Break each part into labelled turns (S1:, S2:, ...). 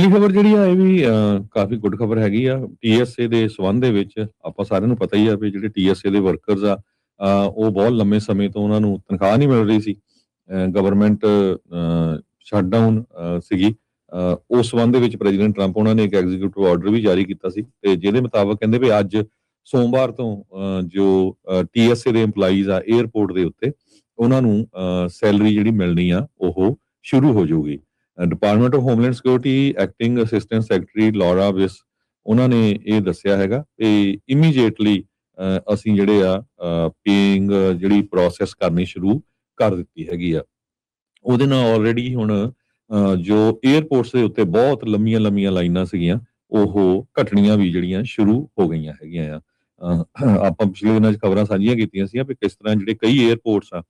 S1: ਅਗਲੀ ਖਬਰ ਜਿਹੜੀ ਆ ਇਹ ਵੀ ਕਾਫੀ ਗੁੱਡ ਖਬਰ ਹੈਗੀ ਆ। TSA ਦੇ ਸਬੰਧ ਦੇ ਵਿੱਚ ਆਪਾਂ ਸਾਰਿਆਂ ਨੂੰ ਪਤਾ ਹੀ ਆ ਵੀ ਜਿਹੜੇ TSA ਦੇ ਵਰਕਰਸ ਆ ਉਹ ਬਹੁਤ ਲੰਮੇ ਸਮੇਂ ਤੋਂ ਉਹਨਾਂ ਨੂੰ ਤਨਖਾਹ ਨਹੀਂ ਮਿਲ ਰਹੀ ਸੀ। ਗਵਰਨਮੈਂਟ ਸ਼ਟਡਾਊਨ ਸੀਗੀ। ਉਸ ਸਬੰਧ ਦੇ ਵਿੱਚ ਪ੍ਰੈਜ਼ੀਡੈਂਟ ਟਰੰਪ ਉਹਨਾਂ ਨੇ ਇੱਕ ਐਗਜ਼ੀਕਿਊਟਿਵ ਆਰਡਰ ਵੀ ਜਾਰੀ ਕੀਤਾ ਸੀ ਤੇ ਜਿਹਦੇ ਮੁਤਾਬਕ ਕਹਿੰਦੇ ਵੀ ਅੱਜ ਸੋਮਵਾਰ ਤੋਂ ਜੋ TSA ਦੇ EMPLOYEES ਆ 에ਅਰਪੋਰਟ ਦੇ ਉੱਤੇ ਉਹਨਾਂ ਨੂੰ ਸੈਲਰੀ ਜਿਹੜੀ ਮਿਲਣੀ ਆ ਉਹ ਸ਼ੁਰੂ ਹੋ ਜਾਊਗੀ। Department of homeland security acting assistant secretary Laura Wiss ਉਹਨਾਂ ਨੇ ਇਹ ਦੱਸਿਆ ਹੈਗਾ ਕਿ ਇਮੀਡੀਏਟਲੀ ਅਸੀਂ ਜਿਹੜੇ ਆ ਪੇਇੰਗ ਜਿਹੜੀ ਪ੍ਰੋਸੈਸ ਕਰਨੀ ਸ਼ੁਰੂ ਕਰ ਦਿੱਤੀ ਹੈਗੀ ਆ। ਉਹਦੇ ਨਾਲ ਆਲਰੇਡੀ ਹੁਣ ਜੋ 에ਅਰਪੋਰਟਸ ਦੇ ਉੱਤੇ ਬਹੁਤ ਲੰਮੀਆਂ ਲਾਈਨਾਂ ਸੀਗੀਆਂ ਉਹ ਘਟਣੀਆਂ ਵੀ ਜਿਹੜੀਆਂ ਸ਼ੁਰੂ ਹੋ ਗਈਆਂ ਹੈਗੀਆਂ ਆ। ਆਪਾਂ ਪਿਛਲੇ ਦਿਨਾਂ 'ਚ ਖਬਰਾਂ ਸਾਂਝੀਆਂ ਕੀਤੀਆਂ ਸੀ ਵੀ ਕਿਸ ਤਰ੍ਹਾਂ ਜਿਹੜੇ ਕਈ 에ਅਰਪੋਰਟਸ ਆ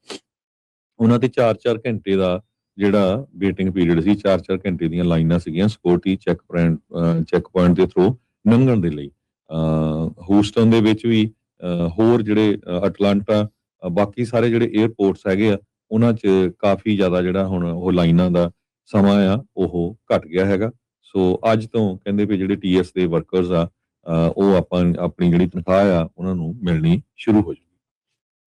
S1: ਉਹਨਾਂ ਤੇ 4-4 ਘੰਟੇ ਦਾ ਜਿਹੜਾ ਵੇਟਿੰਗ ਪੀਰੀਅਡ ਸੀ, 4-4 ਘੰਟੇ ਦੀਆਂ ਲਾਈਨਾਂ ਸੀਗੀਆਂ ਸਿਕਿਉਰਿਟੀ ਚੈੱਕ ਪੁਆਇੰਟ ਦੇ ਥਰੂ ਲੰਘਣ ਦੇ ਲਈ। ਹੂਸਟਨ ਦੇ ਵਿੱਚ ਵੀ ਹੋਰ ਜਿਹੜੇ ਅਟਲਾਂਟਾ ਬਾਕੀ ਸਾਰੇ ਜਿਹੜੇ 에ਅਰਪੋਰਟਸ ਹੈਗੇ ਆ ਉਹਨਾਂ 'ਚ ਕਾਫੀ ਜ਼ਿਆਦਾ ਜਿਹੜਾ ਹੁਣ ਉਹ ਲਾਈਨਾਂ ਦਾ ਸਮਾਂ ਆ ਉਹ ਘਟ ਗਿਆ ਹੈਗਾ। ਸੋ ਅੱਜ ਤੋਂ ਕਹਿੰਦੇ ਵੀ ਜਿਹੜੇ TS ਦੇ ਵਰਕਰਸ ਆ ਉਹ ਆਪਣੀ ਜਿਹੜੀ ਤਨਖਾਹ ਆ ਉਹਨਾਂ ਨੂੰ ਮਿਲਣੀ ਸ਼ੁਰੂ ਹੋ ਜਾਊਗੀ।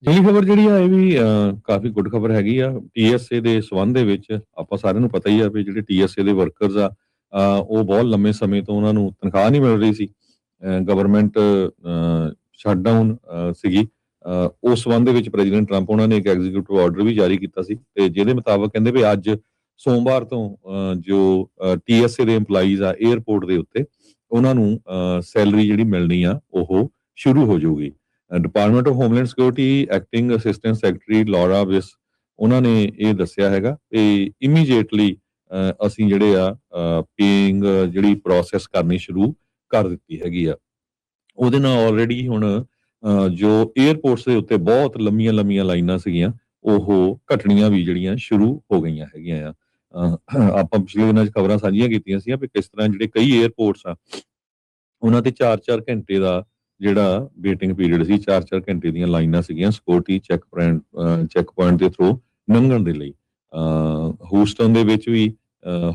S1: ਅਗਲੀ ਖਬਰ ਜਿਹੜੀ ਆ ਇਹ ਵੀ ਕਾਫੀ ਗੁੱਡ ਖਬਰ ਹੈਗੀ ਆ। TSA ਦੇ ਸਬੰਧ ਦੇ ਵਿੱਚ ਆਪਾਂ ਸਾਰਿਆਂ ਨੂੰ ਪਤਾ ਹੀ ਆ ਵੀ ਜਿਹੜੇ TSA ਦੇ ਵਰਕਰਸ ਆ ਉਹ ਬਹੁਤ ਲੰਮੇ ਸਮੇਂ ਤੋਂ ਉਹਨਾਂ ਨੂੰ ਤਨਖਾਹ ਨਹੀਂ ਮਿਲ ਰਹੀ ਸੀ। ਗਵਰਨਮੈਂਟ ਸ਼ਟਡਾਊਨ ਸੀਗੀ। ਉਸ ਸਬੰਧ ਦੇ ਵਿੱਚ ਪ੍ਰੈਜ਼ੀਡੈਂਟ ਟਰੰਪ ਉਹਨਾਂ ਨੇ ਇੱਕ ਐਗਜ਼ੀਕਿਊਟਿਵ ਆਰਡਰ ਵੀ ਜਾਰੀ ਕੀਤਾ ਸੀ ਤੇ ਜਿਹਦੇ ਮੁਤਾਬਕ ਕਹਿੰਦੇ ਵੀ ਅੱਜ ਸੋਮਵਾਰ ਤੋਂ ਜੋ TSA ਦੇ EMPLOYEES ਆ 에ਅਰਪੋਰਟ ਦੇ ਉੱਤੇ ਉਹਨਾਂ ਨੂੰ ਸੈਲਰੀ ਜਿਹੜੀ ਮਿਲਣੀ ਆ ਉਹ ਸ਼ੁਰੂ ਹੋ ਜਾਊਗੀ। Department of homeland security acting assistant secretary Laura Wiss ਉਹਨਾਂ ਨੇ ਇਹ ਦੱਸਿਆ ਹੈਗਾ ਕਿ ਇਮੀਡੀਏਟਲੀ ਅਸੀਂ ਜਿਹੜੇ ਆ ਪੇਇੰਗ ਜਿਹੜੀ ਪ੍ਰੋਸੈਸ ਕਰਨੀ ਸ਼ੁਰੂ ਕਰ ਦਿੱਤੀ ਹੈਗੀ ਆ। ਉਹਦੇ ਨਾਲ ਆਲਰੇਡੀ ਹੁਣ ਜੋ 에ਅਰਪੋਰਟਸ ਦੇ ਉੱਤੇ ਬਹੁਤ ਲੰਮੀਆਂ ਲਾਈਨਾਂ ਸੀਗੀਆਂ ਉਹ ਘਟਣੀਆਂ ਵੀ ਜਿਹੜੀਆਂ ਸ਼ੁਰੂ ਹੋ ਗਈਆਂ ਹੈਗੀਆਂ ਆ। ਆਪਾਂ ਪਿਛਲੇ ਦਿਨਾਂ 'ਚ ਖਬਰਾਂ ਸਾਂਝੀਆਂ ਕੀਤੀਆਂ ਸੀ ਵੀ ਕਿਸ ਤਰ੍ਹਾਂ ਜਿਹੜੇ ਕਈ 에ਅਰਪੋਰਟਸ ਆ ਉਹਨਾਂ ਤੇ 4-4 ਘੰਟੇ ਦਾ ਜਿਹੜਾ ਵੇਟਿੰਗ ਪੀਰੀਅਡ ਸੀ, 4-4 ਘੰਟੇ ਦੀਆਂ ਲਾਈਨਾਂ ਸੀਗੀਆਂ ਸਿਕਿਉਰਿਟੀ ਚੈੱਕ ਪੁਆਇੰਟ ਦੇ ਥਰੂ ਲੰਘਣ ਦੇ ਲਈ। ਹੂਸਟਨ ਦੇ ਵਿੱਚ ਵੀ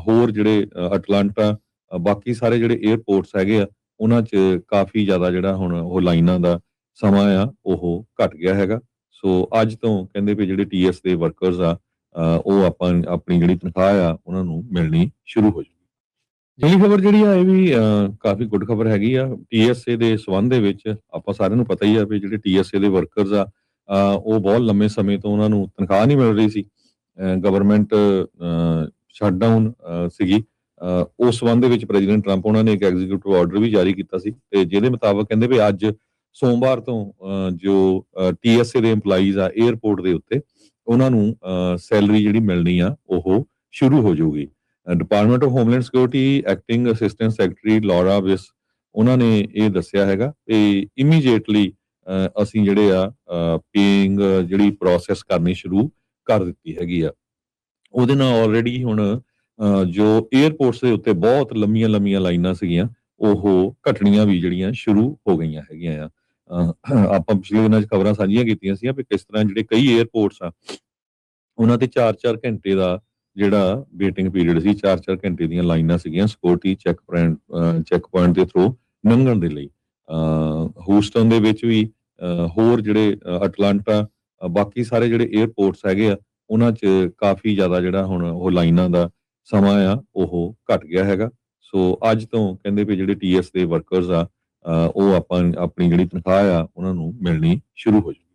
S1: ਹੋਰ ਜਿਹੜੇ ਅਟਲਾਂਟਾ ਬਾਕੀ ਸਾਰੇ ਜਿਹੜੇ 에ਅਰਪੋਰਟਸ ਹੈਗੇ ਆ ਉਹਨਾਂ 'ਚ ਕਾਫੀ ਜ਼ਿਆਦਾ ਜਿਹੜਾ ਹੁਣ ਉਹ ਲਾਈਨਾਂ ਦਾ ਸਮਾਂ ਆ ਉਹ ਘਟ ਗਿਆ ਹੈਗਾ। ਸੋ ਅੱਜ ਤੋਂ ਕਹਿੰਦੇ ਵੀ ਜਿਹੜੇ TS ਦੇ ਵਰਕਰਸ ਆ ਉਹ ਆਪਣੀ ਜਿਹੜੀ ਤਨਖਾਹ ਆ ਉਹਨਾਂ ਨੂੰ ਮਿਲਣੀ ਸ਼ੁਰੂ ਹੋ ਜਾਊਗੀ। ਅਗਲੀ ਖਬਰ ਜਿਹੜੀ ਆ ਇਹ ਵੀ ਕਾਫੀ ਗੁੱਡ ਖਬਰ ਹੈਗੀ ਆ। TSA ਦੇ ਸਬੰਧ ਦੇ ਵਿੱਚ ਆਪਾਂ ਸਾਰਿਆਂ ਨੂੰ ਪਤਾ ਹੀ ਆ ਵੀ ਜਿਹੜੇ TSA ਦੇ ਵਰਕਰਸ ਆ ਉਹ ਬਹੁਤ ਲੰਮੇ ਸਮੇਂ ਤੋਂ ਉਹਨਾਂ ਨੂੰ ਤਨਖਾਹ ਨਹੀਂ ਮਿਲ ਰਹੀ ਸੀ। ਗਵਰਨਮੈਂਟ ਸ਼ਟਡਾਊਨ ਸੀਗੀ। ਉਸ ਸਬੰਧ ਦੇ ਵਿੱਚ ਪ੍ਰੈਜ਼ੀਡੈਂਟ ਟਰੰਪ ਉਹਨਾਂ ਨੇ ਇੱਕ ਐਗਜ਼ੀਕਿਊਟਿਵ ਆਰਡਰ ਵੀ ਜਾਰੀ ਕੀਤਾ ਸੀ ਤੇ ਜਿਹਦੇ ਮੁਤਾਬਕ ਕਹਿੰਦੇ ਵੀ ਅੱਜ ਸੋਮਵਾਰ ਤੋਂ ਜੋ TSA ਦੇ EMPLOYEES ਆ 에ਅਰਪੋਰਟ ਦੇ ਉੱਤੇ ਉਹਨਾਂ ਨੂੰ ਸੈਲਰੀ ਜਿਹੜੀ ਮਿਲਣੀ ਆ ਉਹ ਸ਼ੁਰੂ ਹੋ ਜਾਊਗੀ। Department of homeland security acting assistant secretary Laura Wiss ਉਹਨਾਂ ਨੇ ਇਹ ਦੱਸਿਆ ਹੈਗਾ ਕਿ ਇਮੀਡੀਏਟਲੀ ਅਸੀਂ ਜਿਹੜੇ ਆ ਪੇਇੰਗ ਜਿਹੜੀ ਪ੍ਰੋਸੈਸ ਕਰਨੀ ਸ਼ੁਰੂ ਕਰ ਦਿੱਤੀ ਹੈਗੀ ਆ। ਉਹਦੇ ਨਾਲ ਆਲਰੇਡੀ ਹੁਣ ਜੋ 에ਅਰਪੋਰਟਸ ਦੇ ਉੱਤੇ ਬਹੁਤ ਲੰਮੀਆਂ ਲਾਈਨਾਂ ਸੀਗੀਆਂ ਉਹ ਘਟਣੀਆਂ ਵੀ ਜਿਹੜੀਆਂ ਸ਼ੁਰੂ ਹੋ ਗਈਆਂ ਹੈਗੀਆਂ ਆ। ਆਪਾਂ ਪਿਛਲੇ ਦਿਨਾਂ 'ਚ ਖਬਰਾਂ ਸਾਂਝੀਆਂ ਕੀਤੀਆਂ ਸੀ ਵੀ ਕਿਸ ਤਰ੍ਹਾਂ ਜਿਹੜੇ ਕਈ 에ਅਰਪੋਰਟਸ ਆ ਉਹਨਾਂ ਤੇ 4-4 ਘੰਟੇ ਦਾ ਜਿਹੜਾ ਵੇਟਿੰਗ ਪੀਰੀਅਡ ਸੀ, 4-4 ਘੰਟੇ ਦੀਆਂ ਲਾਈਨਾਂ ਸੀਗੀਆਂ ਸਿਕਿਉਰਿਟੀ ਚੈੱਕ ਪੁਆਇੰਟ ਦੇ ਥਰੂ ਲੰਘਣ ਦੇ ਲਈ। ਹੂਸਟਨ ਦੇ ਵਿੱਚ ਵੀ ਹੋਰ ਜਿਹੜੇ ਅਟਲਾਂਟਾ ਬਾਕੀ ਸਾਰੇ ਜਿਹੜੇ 에ਅਰਪੋਰਟਸ ਹੈਗੇ ਆ ਉਹਨਾਂ 'ਚ ਕਾਫੀ ਜ਼ਿਆਦਾ ਜਿਹੜਾ ਹੁਣ ਉਹ ਲਾਈਨਾਂ ਦਾ ਸਮਾਂ ਆ ਉਹ ਘਟ ਗਿਆ ਹੈਗਾ। ਸੋ ਅੱਜ ਤੋਂ ਕਹਿੰਦੇ ਵੀ ਜਿਹੜੇ TS ਦੇ ਵਰਕਰਸ ਆ ਉਹ ਆਪਣੀ ਜਿਹੜੀ ਤਨਖਾਹ ਆ ਉਹਨਾਂ ਨੂੰ ਮਿਲਣੀ ਸ਼ੁਰੂ ਹੋ ਜਾਊਗੀ।